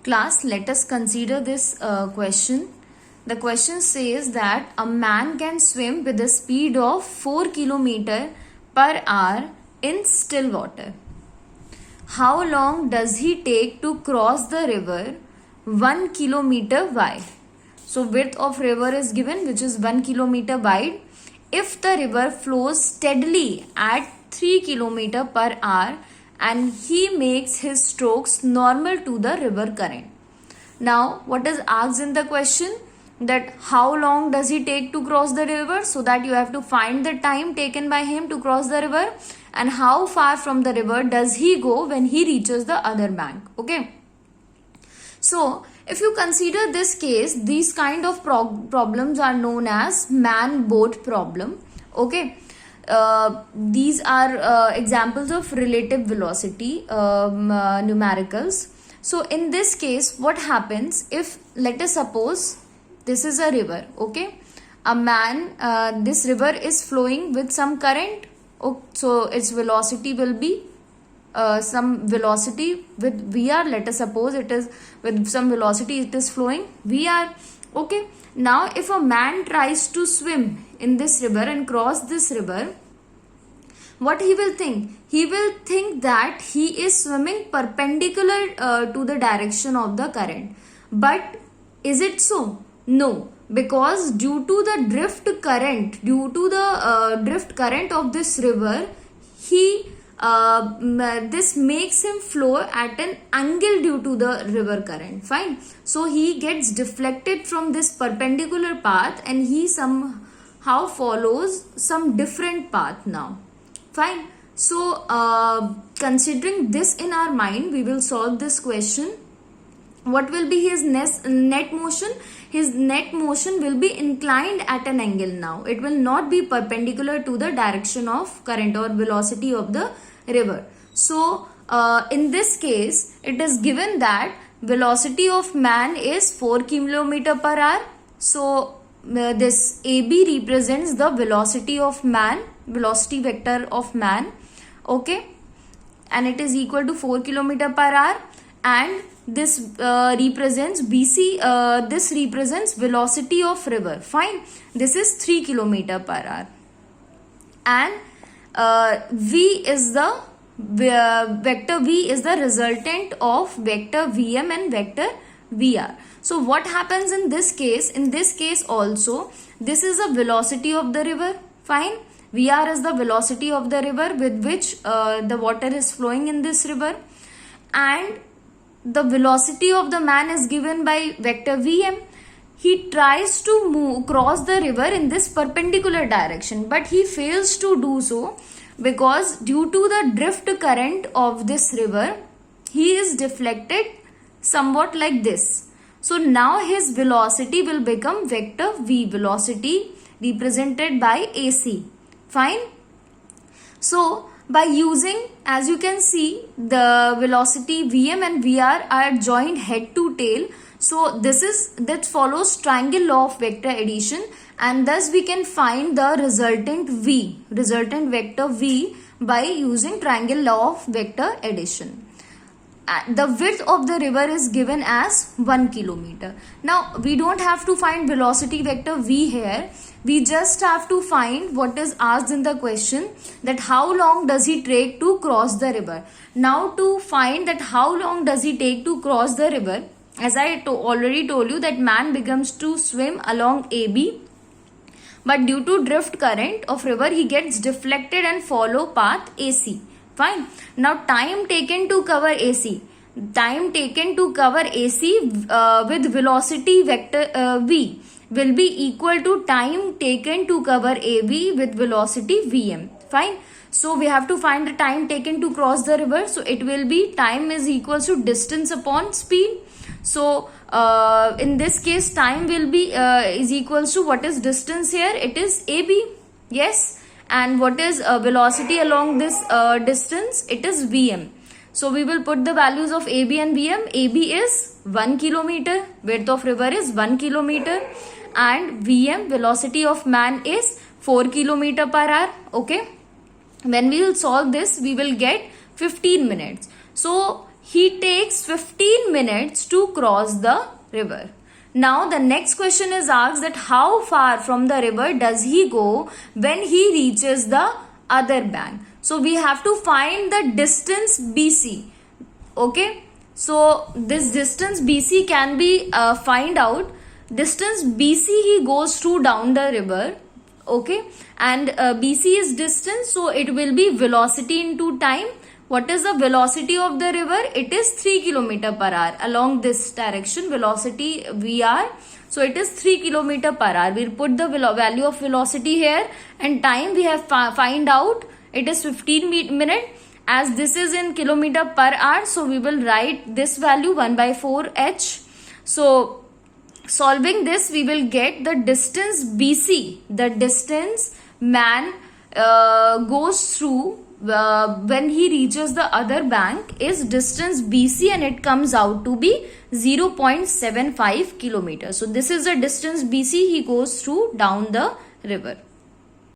Class, let us consider this question. The question says that a man can swim with a speed of 4 km per hour in still water. How long does he take to cross the river 1 km wide? So width of river is given, which is 1 km wide. If the river flows steadily at 3 km per hour and he makes his strokes normal to the river current. Now, what is asked in the question? That how long does he take to cross the river? So that you have to find the time taken by him to cross the river and how far from the river does he go when he reaches the other bank. Okay. So, if you consider this case, these kind of problems are known as man-boat problem. Okay. These are examples of relative velocity numericals. So in this case, what happens if, let us suppose this is a river, okay? This river is flowing with some current, so its velocity will be some velocity with VR. Let us suppose it is with some velocity, it is flowing VR, okay? Now, if a man tries to swim in this river and cross this river, what he will think? He will think that he is swimming perpendicular to the direction of the current. But is it so? No, because due to the drift current, of this river, this makes him flow at an angle due to the river current. Fine. So he gets deflected from this perpendicular path and he somehow follows some different path now. Fine. So, considering this in our mind, we will solve this question. What will be his net motion? His net motion will be inclined at an angle now. It will not be perpendicular to the direction of current or velocity of the river. So, in this case, it is given that velocity of man is 4 km per hour. So, this AB represents the velocity of man, velocity vector of man, okay, and it is equal to 4 km per hour, and this represents BC, this represents velocity of river. Fine, this is 3 km per hour, and V is the vector V is the resultant of vector Vm and vector Vr. So what happens in this case? In this case also, this is the velocity of the river. Fine. Vr is the velocity of the river with which the water is flowing in this river. And the velocity of the man is given by vector Vm. He tries to cross the river in this perpendicular direction, but he fails to do so because due to the drift current of this river, he is deflected somewhat like this. So now his velocity will become vector V, velocity represented by AC. Fine. So by using, as you can see, the velocity Vm and Vr are joined head to tail. So that follows triangle law of vector addition, and thus we can find the resultant vector V by using triangle law of vector addition. The width of the river is given as 1 km. Now, we don't have to find velocity vector V here. We just have to find what is asked in the question, that how long does he take to cross the river. Now, to find that how long does he take to cross the river, as I already told you that man begins to swim along AB, but due to drift current of river, he gets deflected and follow path AC. Fine. Now, time taken to cover AC. Time taken to cover AC with velocity vector V will be equal to time taken to cover AB with velocity Vm. Fine. So, we have to find the time taken to cross the river. So, it will be time is equal to distance upon speed. So, in this case, time will be is equal to what is distance here? It is AB. Yes. And what is velocity along this distance? It is Vm. So we will put the values of AB and Vm. AB is 1 km, width of river is 1 km, and Vm, velocity of man, is 4 km per hour. Okay. When we will solve this, we will get 15 minutes. So he takes 15 minutes to cross the river. Now the next question is asked that how far from the river does he go when he reaches the other bank. So we have to find the distance BC. Okay, so this distance BC can be find out. Distance BC he goes through down the river. Okay, and BC is distance, so it will be velocity into time. What is the velocity of the river? It is 3 km/h along this direction. Velocity VR, so it is 3 km/h. We'll put the value of velocity here, and time we have find out. It is 15 minutes. As this is in km/h, so we will write this value 1/4h. So solving this, we will get the distance BC, the distance man goes through when he reaches the other bank is distance BC, and it comes out to be 0.75 kilometers. So this is the distance BC he goes through down the river.